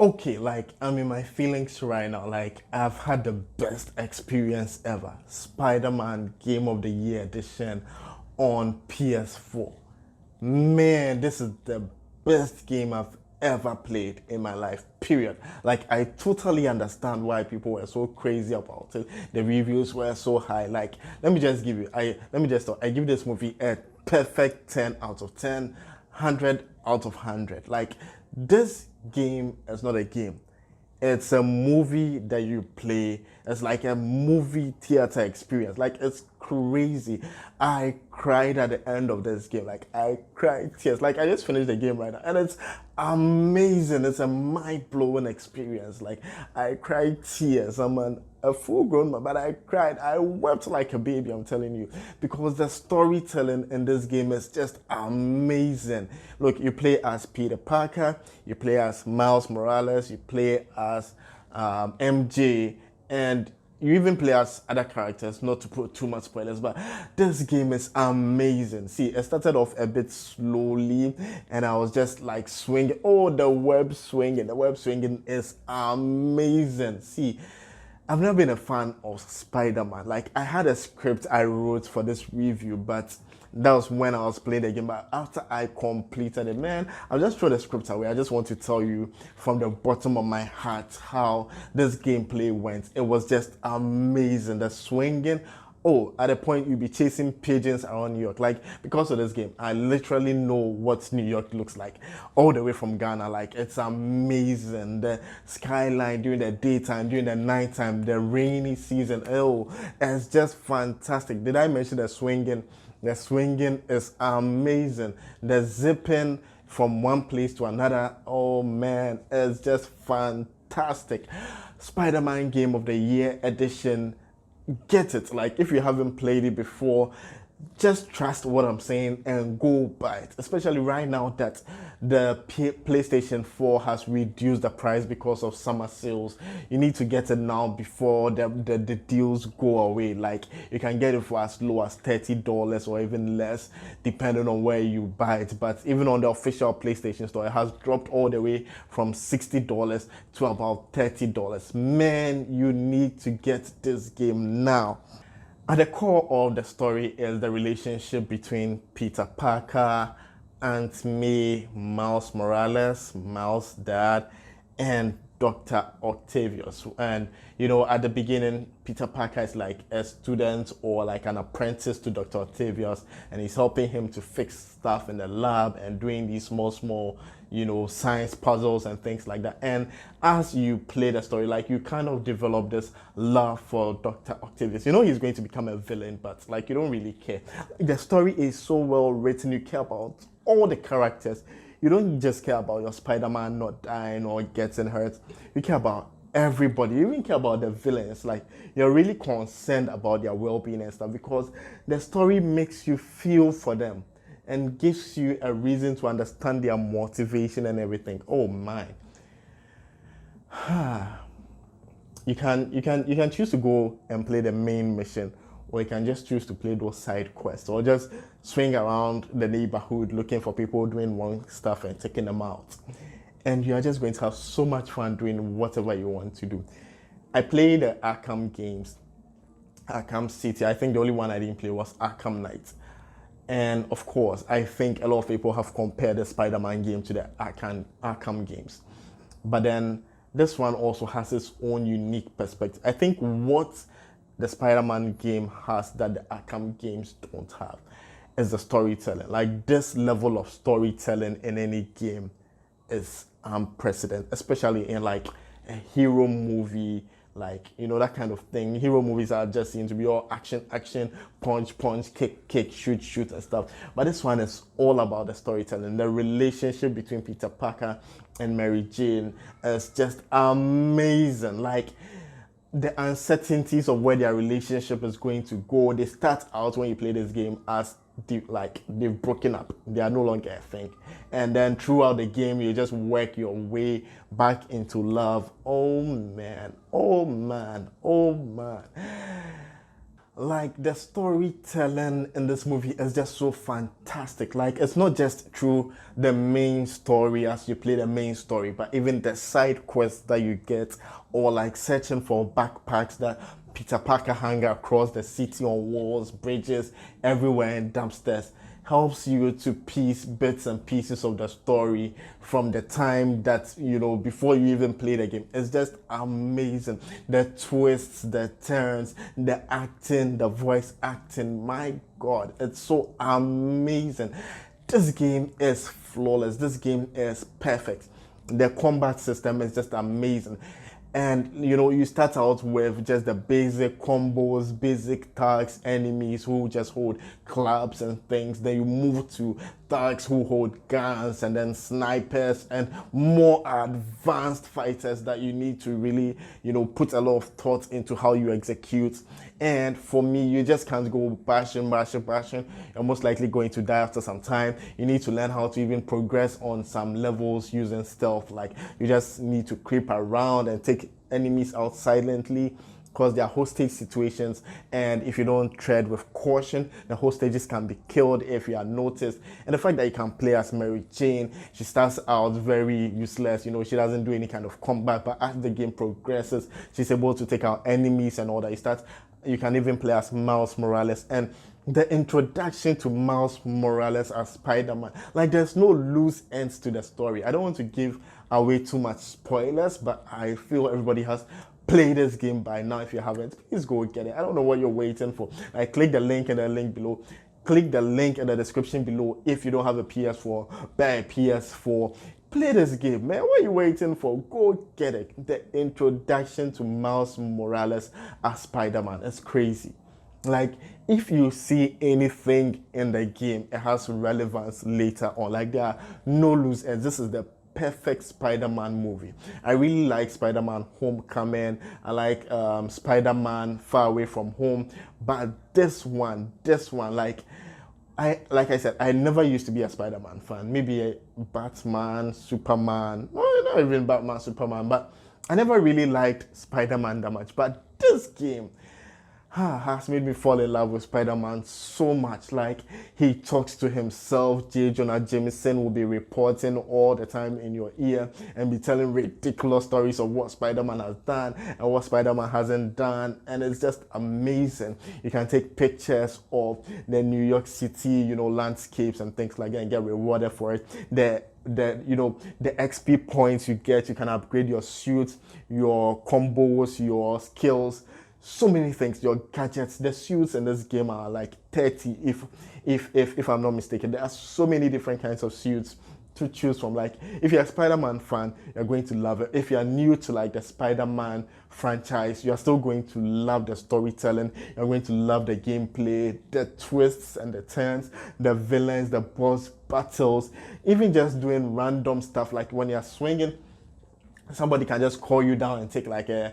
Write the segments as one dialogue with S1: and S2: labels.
S1: Okay, like I'm in my feelings right now. Like I've had the best experience ever. Spider-Man Game of the Year edition on PS4. Man, this is the best game I've ever played in my life. Period. Like I totally understand why people were so crazy about it. The reviews were so high. Like I give this movie a perfect 10 out of 10, 100 out of 100. Like this game is not a game. It's a movie that you play. It's like a movie theater experience. Like it's crazy. I cried at the end of this game. Like I cried tears. Like I just finished the game right now, and it's amazing. It's a mind-blowing experience. Like I cried tears. A full-grown man, but I cried. I wept like a baby. I'm telling you, because the storytelling in this game is just amazing. Look, you play as Peter Parker, you play as Miles Morales, you play as MJ, and you even play as other characters, not to put too much spoilers, but this game is amazing. See, it started off a bit slowly, and I was just like swinging. Oh, the web swinging. The web swinging is amazing. See, I've never been a fan of Spider-Man. Like, I had a script I wrote for this review, but that was when I was playing the game. But after I completed it, man, I'll just throw the script away. I just want to tell you from the bottom of my heart how this gameplay went. It was just amazing. The swinging. Oh, at a point you'll be chasing pigeons around New York. Like, because of this game, I literally know what New York looks like all the way from Ghana. Like, it's amazing. The skyline during the daytime, during the nighttime, the rainy season. Oh, it's just fantastic. Did I mention the swinging? The swinging is amazing. The zipping from one place to another. Oh man, it's just fantastic. Spider-Man Game of the Year edition. Get it. Like if you haven't played it before, just trust what I'm saying and go buy it. Especially right now that the PlayStation 4 has reduced the price because of summer sales. You need to get it now before the deals go away. Like you can get it for as low as $30 or even less, depending on where you buy it. But even on the official PlayStation Store, it has dropped all the way from $60 to about $30. Man, you need to get this game now. At the core of the story is the relationship between Peter Parker, Aunt May, Miles Morales, Miles' dad, and Dr. Octavius. And you know, at the beginning, Peter Parker is like a student or like an apprentice to Dr. Octavius, and he's helping him to fix stuff in the lab and doing these small, you know, science puzzles and things like that. And as you play the story, like you kind of develop this love for Dr. Octavius. You know he's going to become a villain, but like you don't really care. The story is so well written, you care about all the characters. You don't just care about your Spider-Man not dying or getting hurt. You care about everybody. You even care about the villains. Like you're really concerned about their well-being and stuff because the story makes you feel for them and gives you a reason to understand their motivation and everything. Oh my. You can choose to go and play the main mission, or you can just choose to play those side quests, or just swing around the neighborhood looking for people doing wrong stuff and taking them out. And you are just going to have so much fun doing whatever you want to do. I played the Arkham games, Arkham City. I think the only one I didn't play was Arkham Knight. And of course, I think a lot of people have compared the Spider-Man game to the Arkham games. But then this one also has its own unique perspective. I think what the Spider-Man game has that the Arkham games don't have is the storytelling. Like this level of storytelling in any game is unprecedented, especially in like a hero movie, like you know that kind of thing. Hero movies are just seem to be all action, punch, kick, shoot and stuff. But this one is all about the storytelling. The relationship between Peter Parker and Mary Jane is just amazing. Like the uncertainties of where their relationship is going to go. They start out when you play this game as they've broken up. They are no longer a thing. And then throughout the game, you just work your way back into love. Oh man, oh man, oh man. Like the storytelling in this movie is just so fantastic. Like it's not just through the main story as you play the main story, but even the side quests that you get, or like searching for backpacks that Peter Parker hang across the city on walls, bridges, everywhere in dumpsters, helps you to piece bits and pieces of the story from the time that, before you even play the game. It's just amazing. The twists, the turns, the acting, the voice acting, my God, it's so amazing. This game is flawless. This game is perfect. The combat system is just amazing. And you start out with just the basic combos, basic thugs, enemies who just hold clubs and things. Then you move to thugs who hold guns, and then snipers and more advanced fighters that you need to really, put a lot of thought into how you execute. And for me, you just can't go bashing. You're most likely going to die after some time. You need to learn how to even progress on some levels using stealth. Like you just need to creep around and take enemies out silently, because there are hostage situations, and if you don't tread with caution, the hostages can be killed if you are noticed. And the fact that you can play as Mary Jane, she starts out very useless, she doesn't do any kind of combat, but as the game progresses, she's able to take out enemies and all that. You can even play as Miles Morales, and the introduction to Miles Morales as Spider-Man, like there's no loose ends to the story. I don't want to give away too much spoilers, but I feel everybody has played this game by now. If you haven't, please go get it. I don't know what you're waiting for. Like click the link in the link below. Click the link in the description below if you don't have a PS4, buy a PS4. Play this game, man. What are you waiting for? Go get it. The introduction to Miles Morales as Spider-Man is crazy. Like, if you see anything in the game, it has relevance later on. Like, there are no loose ends. This is the perfect Spider-Man movie. I really like Spider-Man Homecoming. I like Spider-Man Far Away From Home. But this one, like I said, I never used to be a Spider-Man fan. Maybe a Batman, Superman, well, not even Batman, Superman, but I never really liked Spider-Man that much. But this game has made me fall in love with Spider-Man so much. Like, he talks to himself. J. Jonah Jameson will be reporting all the time in your ear and be telling ridiculous stories of what Spider-Man has done and what Spider-Man hasn't done, and it's just amazing. You can take pictures of the New York City, landscapes and things like that and get rewarded for it. The XP points you get, you can upgrade your suits, your combos, your skills, so many things, your gadgets. The suits in this game are like 30 if I'm not mistaken. There are so many different kinds of suits to choose from. Like, if you're a Spider-Man fan, you're going to love it. If you're new to like the Spider-Man franchise, you're still going to love the storytelling. You're going to love the gameplay, the twists and the turns, the villains, the boss battles, even just doing random stuff like when you're swinging, somebody can just call you down and take like a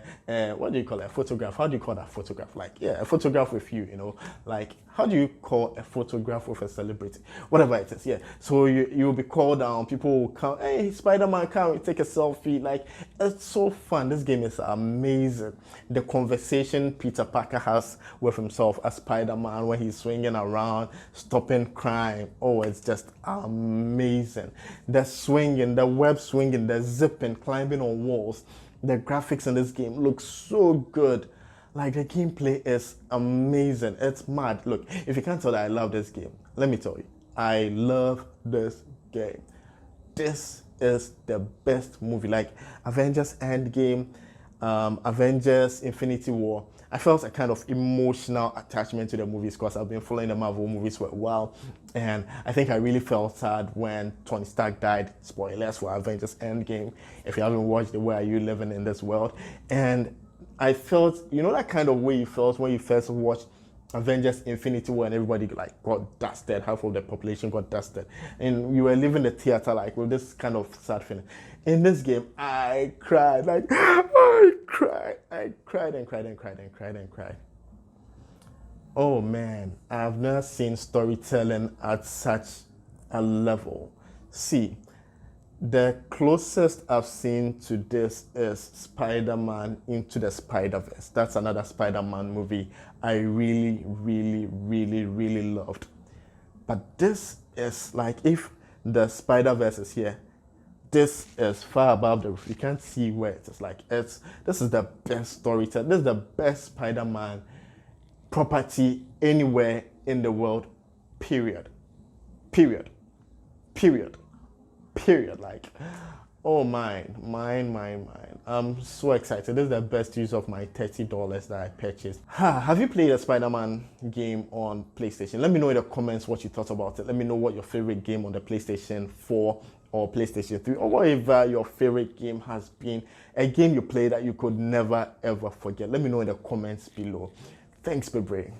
S1: what do you call it, a photograph? How do you call that photograph? Like, yeah, a photograph with you, like, how do you call a photograph with a celebrity? Whatever it is, yeah. So you'll be called down, people will come, hey, Spider-Man, come take a selfie. Like, it's so fun. This game is amazing. The conversation Peter Parker has with himself as Spider-Man when he's swinging around, stopping crime. Oh, it's just amazing. The swinging, the web swinging, the zipping, climbing on walls. The graphics in this game look so good. Like, the gameplay is amazing. It's mad. Look, if you can't tell that I love this game, let me tell you, I love this game. This is the best movie. Like Avengers Endgame, Avengers Infinity War, I felt a kind of emotional attachment to the movies because I've been following the Marvel movies for a while, and I think I really felt sad when Tony Stark died. Spoilers for Avengers Endgame. If you haven't watched it, where are you living in this world? And I felt, that kind of way you felt when you first watched Avengers Infinity War and everybody like got dusted, half of the population got dusted, and you were leaving the theater like with this kind of sad feeling. In this game, I cried, like I cried and cried and cried and cried and cried. Oh man, I've never seen storytelling at such a level. See, The closest I've seen to this is Spider-Man Into the Spider-Verse. That's another Spider-Man movie I really, really, really, really loved. But this is like, if the Spider-Verse is here, this is far above the roof. You can't see where it is. Like, this is the best storytelling. This is the best Spider-Man property anywhere in the world. Period. Period. Period. Period. Like, oh, mine. I'm so excited. This is the best use of my $30 that I purchased. Have you played a Spider-Man game on PlayStation? Let me know in the comments what you thought about it. Let me know what your favorite game on the PlayStation 4 or PlayStation 3, or whatever your favorite game has been, a game you played that you could never ever forget. Let me know in the comments below. Thanks, Bebre.